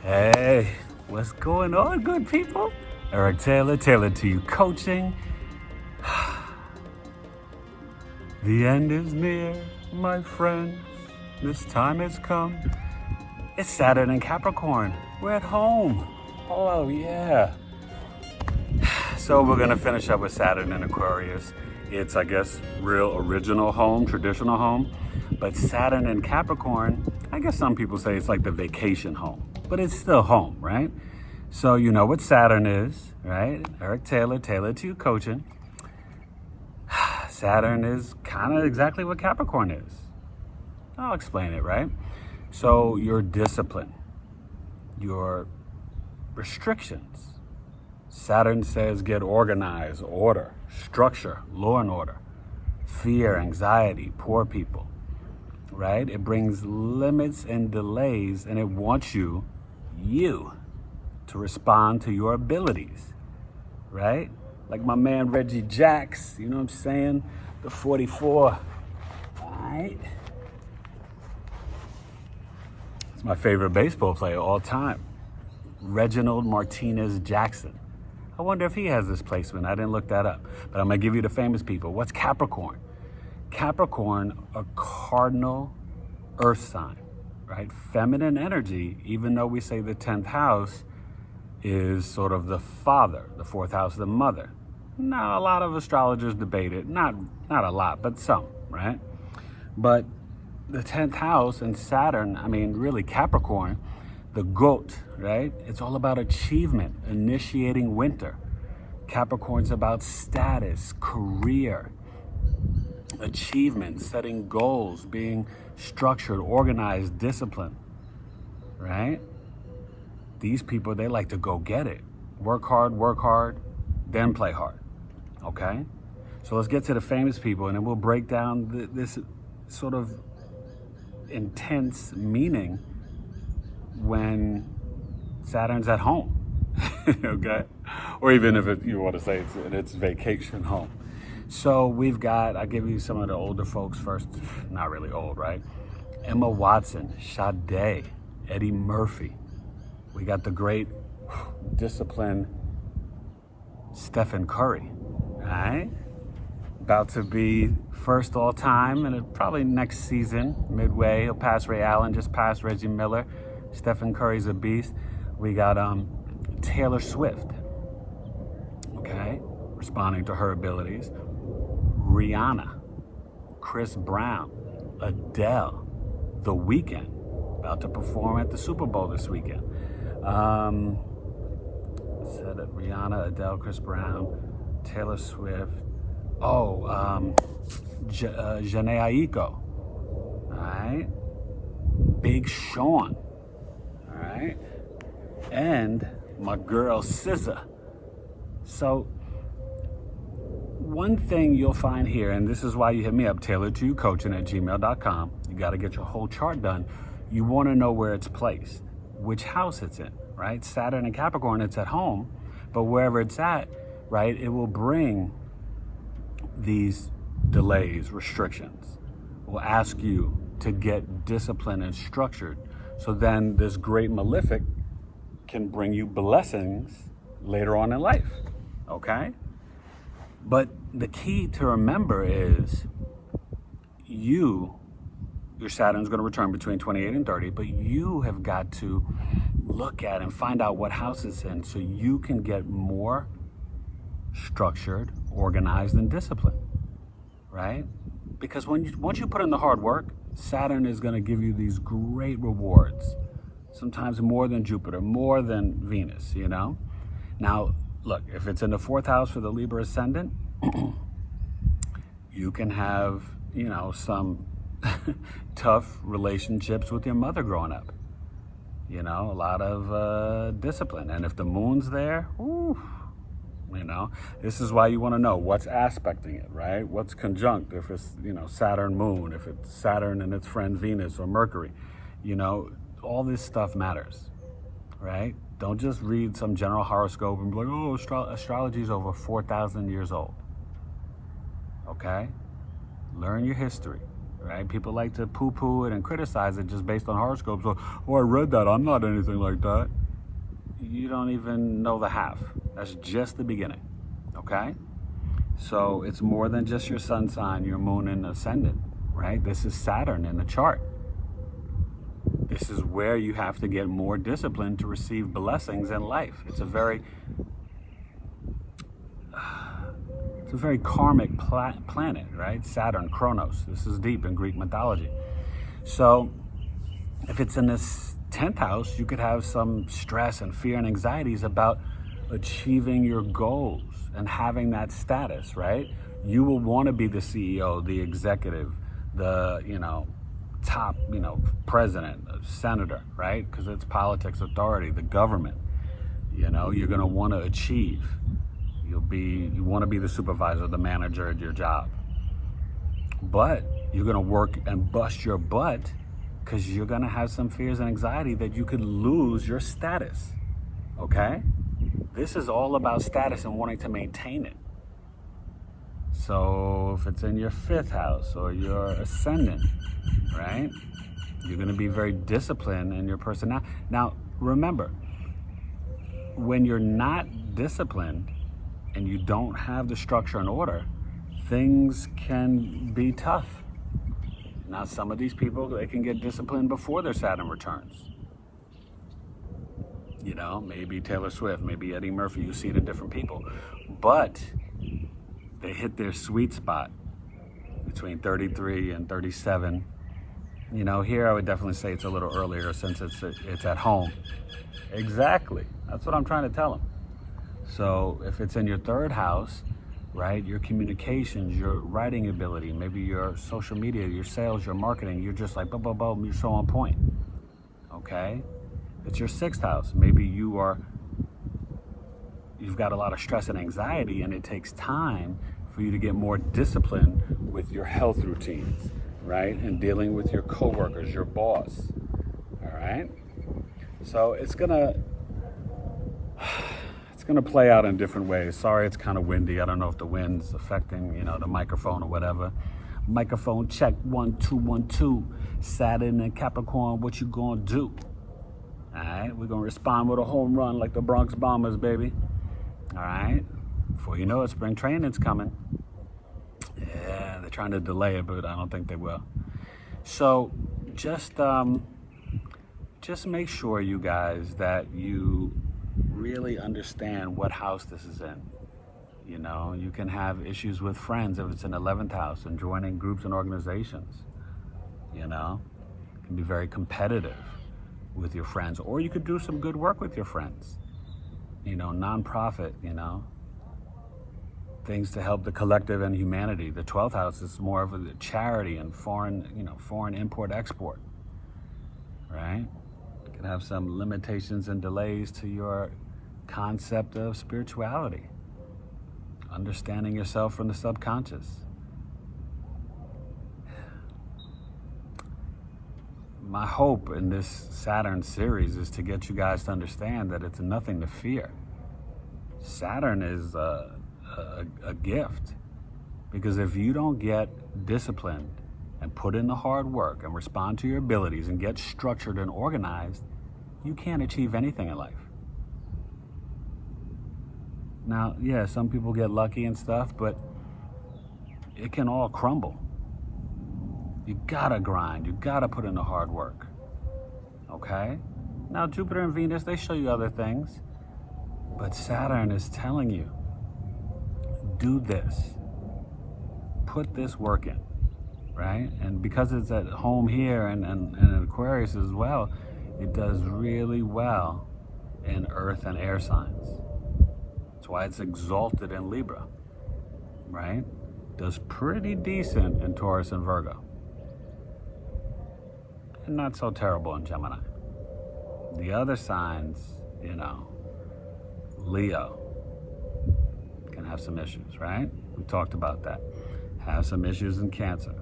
Hey, what's going on, good people? Eric Taylor, Taylor to You Coaching. The end is near, my friends. This time has come. It's Saturn in Capricorn. We're at home. Oh, yeah. So we're going to finish up with Saturn in Aquarius. It's, I guess, real original home, traditional home. But Saturn in Capricorn, I guess some people say it's like the vacation home. But it's still home, right? So you know what Saturn is, right? Eric Taylor, Taylor to You Coaching. Saturn is kind of exactly what Capricorn is. I'll explain it, right? So your discipline, your restrictions. Saturn says get organized, order, structure, law and order, fear, anxiety, poor people, right? It brings limits and delays, and it wants you to respond to your abilities, right? Like my man Reggie Jacks, you know what I'm saying? The 44, all right? It's my favorite baseball player of all time, Reginald Martinez Jackson. I wonder if he has this placement. I didn't look that up, but I'm gonna give you the famous people. What's Capricorn? Capricorn, a cardinal earth sign, right? Feminine energy, even though we say the 10th house is sort of the father, the 4th house, the mother. Now, a lot of astrologers debate it, not a lot, but some, right? But the 10th house and Saturn, I mean, really Capricorn, the goat, right? It's all about achievement, initiating winter. Capricorn's about status, career, achievement, setting goals, being structured, organized, disciplined, right? These people, they like to go get it. Work hard, then play hard, okay? So let's get to the famous people, and then we'll break down this sort of intense meaning when Saturn's at home, okay? Or even if you want to say it's in its vacation home. So we've got, I'll give you some of the older folks first, not really old, right? Emma Watson, Sade, Eddie Murphy. We got the great disciplined Stephen Curry, right? About to be first all time, and probably next season, midway, he'll pass Ray Allen, just past Reggie Miller. Stephen Curry's a beast. We got Taylor Swift, okay? Responding to her abilities. Rihanna, Chris Brown, Adele, The Weeknd, about to perform at the Super Bowl this weekend. Said it, Rihanna, Adele, Chris Brown, Taylor Swift. Janae Aiko, all right? Big Sean, all right? And my girl SZA. So one thing you'll find here, and this is why you hit me up, tailor2youcoaching@gmail.com. You got to get your whole chart done. You want to know where it's placed, which house it's in, right? Saturn and Capricorn, it's at home, but wherever it's at, right, it will bring these delays, restrictions. Will ask you to get disciplined and structured, so then this great malefic can bring you blessings later on in life, okay? But the key to remember is your Saturn's going to return between 28 and 30, but you have got to look at and find out what house it's in so you can get more structured, organized, and disciplined, right? Because once you put in the hard work, Saturn is going to give you these great rewards, sometimes more than Jupiter, more than Venus, you know? Now, look, if it's in the 4th house for the Libra ascendant, you can have, you know, some tough relationships with your mother growing up. You know, a lot of discipline. And if the moon's there, ooh, you know, this is why you want to know what's aspecting it, right? What's conjunct, if it's, you know, Saturn moon, if it's Saturn and its friend Venus or Mercury, you know, all this stuff matters, right? Don't just read some general horoscope and be like, oh, astrology is over 4,000 years old, okay? Learn your history, right? People like to poo-poo it and criticize it just based on horoscopes. Oh, I read that. I'm not anything like that. You don't even know the half. That's just the beginning, okay? So it's more than just your sun sign, your moon, and ascendant, right? This is Saturn in the chart. This is where you have to get more discipline to receive blessings in life. It's a very karmic planet, right? Saturn, Chronos. This is deep in Greek mythology. So if it's in this 10th house, you could have some stress and fear and anxieties about achieving your goals and having that status, right? You will want to be the CEO, the executive, the, top, president, senator, right? Because it's politics, authority, the government. You're going to want to achieve. You want to be the supervisor, the manager at your job. But you're going to work and bust your butt because you're going to have some fears and anxiety that you could lose your status, okay? This is all about status and wanting to maintain it. So if it's in your 5th house or your ascendant, right? You're going to be very disciplined in your personality. Now, remember, when you're not disciplined and you don't have the structure and order, things can be tough. Now, some of these people, they can get disciplined before their Saturn returns. Maybe Taylor Swift, maybe Eddie Murphy, you see it in different people. But they hit their sweet spot between 33 and 37. Here I would definitely say it's a little earlier since it's at home. Exactly. That's what I'm trying to tell them. So if it's in your 3rd house, right, your communications, your writing ability, maybe your social media, your sales, your marketing, you're just like, boom, boom, boom, you're so on point, okay? It's your 6th house. Maybe you've got a lot of stress and anxiety, and it takes time for you to get more disciplined with your health routines, right? And dealing with your coworkers, your boss, all right? So it's gonna play out in different ways. Sorry, it's kind of windy. I don't know if the wind's affecting, the microphone or whatever. Microphone check, 1 2 1 2. Saturn in Capricorn, what you gonna do? All right, we're gonna respond with a home run like the Bronx Bombers, baby. All right, before you know it, spring training's coming. Yeah, they're trying to delay it, but I don't think they will. So just make sure, you guys, that you really understand what house this is in. You can have issues with friends if it's in 11th house and joining groups and organizations. It can be very competitive with your friends, or you could do some good work with your friends. Nonprofit, things to help the collective and humanity. The 12th house is more of a charity and foreign import export, right? You can have some limitations and delays to your concept of spirituality, understanding yourself from the subconscious. My hope in this Saturn series is to get you guys to understand that it's nothing to fear. Saturn is a gift, because if you don't get disciplined and put in the hard work and respond to your abilities and get structured and organized, you can't achieve anything in life. Now, yeah, some people get lucky and stuff, but it can all crumble. You gotta grind, you gotta put in the hard work, okay? Now, Jupiter and Venus, they show you other things, but Saturn is telling you, do this, put this work in, right? And because it's at home here and in Aquarius as well, it does really well in earth and air signs. That's why it's exalted in Libra, right? Does pretty decent in Taurus and Virgo. And not so terrible in Gemini. The other signs, Leo can have some issues, right? We talked about that. Have some issues in Cancer,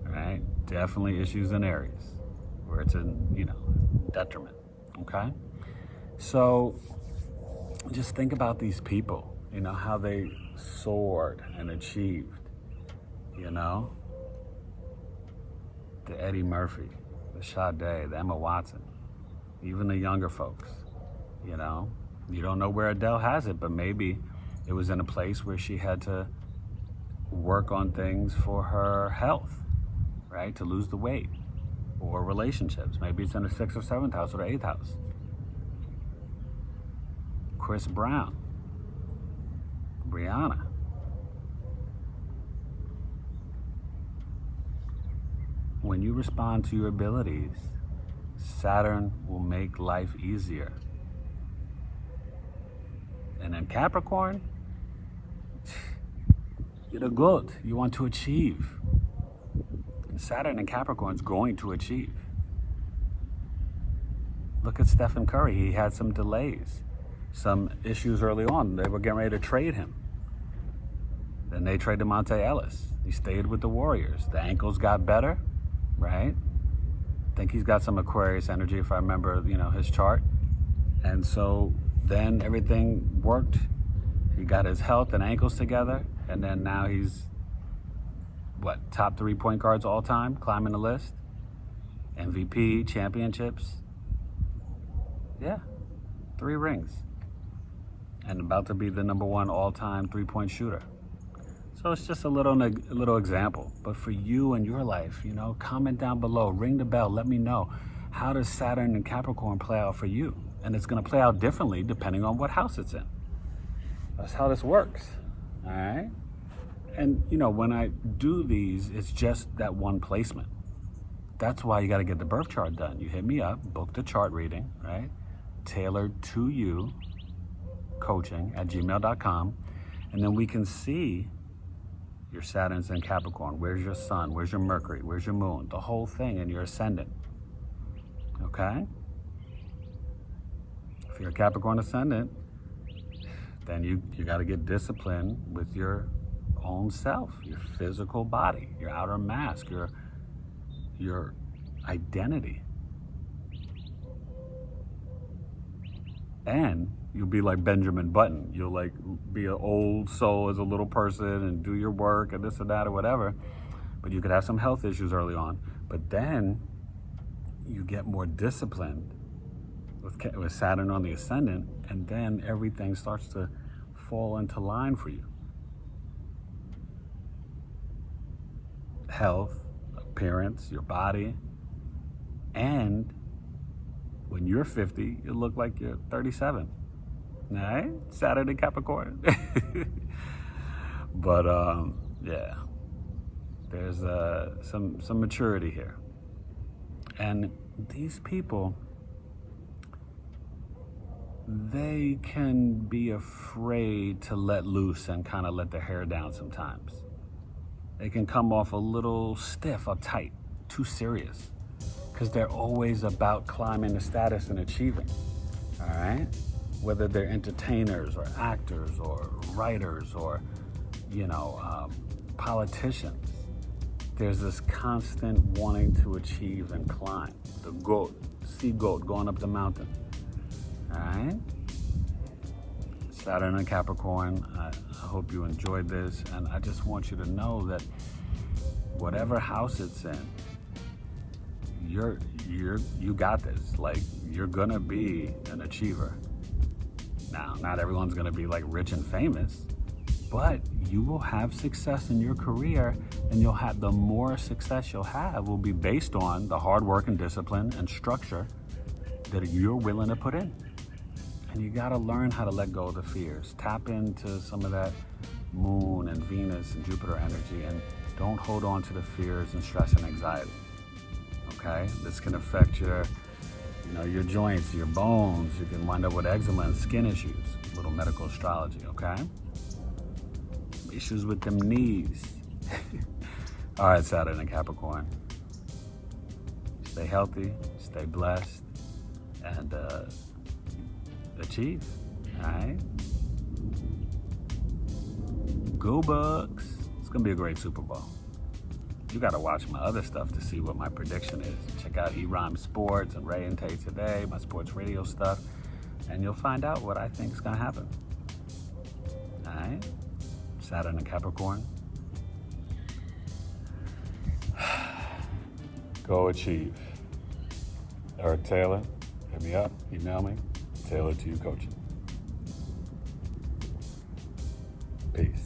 right? Definitely issues in Aries, where it's in, detriment, okay? So just think about these people, how they soared and achieved, the Eddie Murphy, the Sade, the Emma Watson, even the younger folks, you know. You don't know where Adele has it, but maybe it was in a place where she had to work on things for her health, right? To lose the weight, or relationships. Maybe it's in the 6th or 7th house or the 8th house. Chris Brown, Brianna. When you respond to your abilities, Saturn will make life easier. And in Capricorn, you're the goat. You want to achieve. Saturn in Capricorn is going to achieve. Look at Stephen Curry. He had some delays, some issues early on. They were getting ready to trade him. Then they traded Monte Ellis. He stayed with the Warriors. The ankles got better, right? I think he's got some Aquarius energy, if I remember, his chart. And so then everything worked. He got his health and ankles together, and then now he's, top 3 point guards all time, climbing the list, MVP, championships. Yeah, 3 rings, and about to be the #1 all-time 3-point shooter. So it's just a little example. But for you and your life, comment down below, ring the bell, let me know, how does Saturn and Capricorn play out for you? And it's going to play out differently depending on what house it's in. That's how this works, all right? And, when I do these, it's just that one placement. That's why you got to get the birth chart done. You hit me up, book the chart reading, right? Tailored to you, coaching@gmail.com. And then we can see your Saturn's in Capricorn. Where's your sun? Where's your Mercury? Where's your moon? The whole thing, and your ascendant, okay? If you're a Capricorn ascendant, then you got to get disciplined with your own self, your physical body, your outer mask, your identity. And you'll be like Benjamin Button. You'll be an old soul as a little person and do your work and this and that or whatever. But you could have some health issues early on. But then you get more disciplined with Saturn on the ascendant, and then everything starts to fall into line for you. Health, appearance, your body, and when you're 50, you look like you're 37. All right? Saturn in Capricorn. But yeah, there's some maturity here. And these people, they can be afraid to let loose and kind of let their hair down sometimes. They can come off a little stiff, uptight, too serious, because they're always about climbing the status and achieving, all right? Whether they're entertainers or actors or writers or, politicians, there's this constant wanting to achieve and climb. The goat, sea goat going up the mountain, all right? Saturn and Capricorn, I hope you enjoyed this, and I just want you to know that whatever house it's in, you got this. You're gonna be an achiever. Now, not everyone's gonna be rich and famous, but you will have success in your career, and the more success you'll have will be based on the hard work and discipline and structure that you're willing to put in. And you gotta learn how to let go of the fears. Tap into some of that moon and Venus and Jupiter energy, and don't hold on to the fears and stress and anxiety, okay? This can affect your joints, your bones. You can wind up with eczema and skin issues. A little medical astrology, okay? Issues with them knees. All right, Saturn and Capricorn. Stay healthy, stay blessed, and achieve, all right? Go Bucks. It's gonna be a great Super Bowl. You gotta watch my other stuff to see what my prediction is. Check out E-Rhyme Sports and Ray and Tay Today, my sports radio stuff, and you'll find out what I think is gonna happen. All right? Saturn and Capricorn. Go achieve. Eric Taylor, hit me up, email me, Taylor to you coaching. Peace.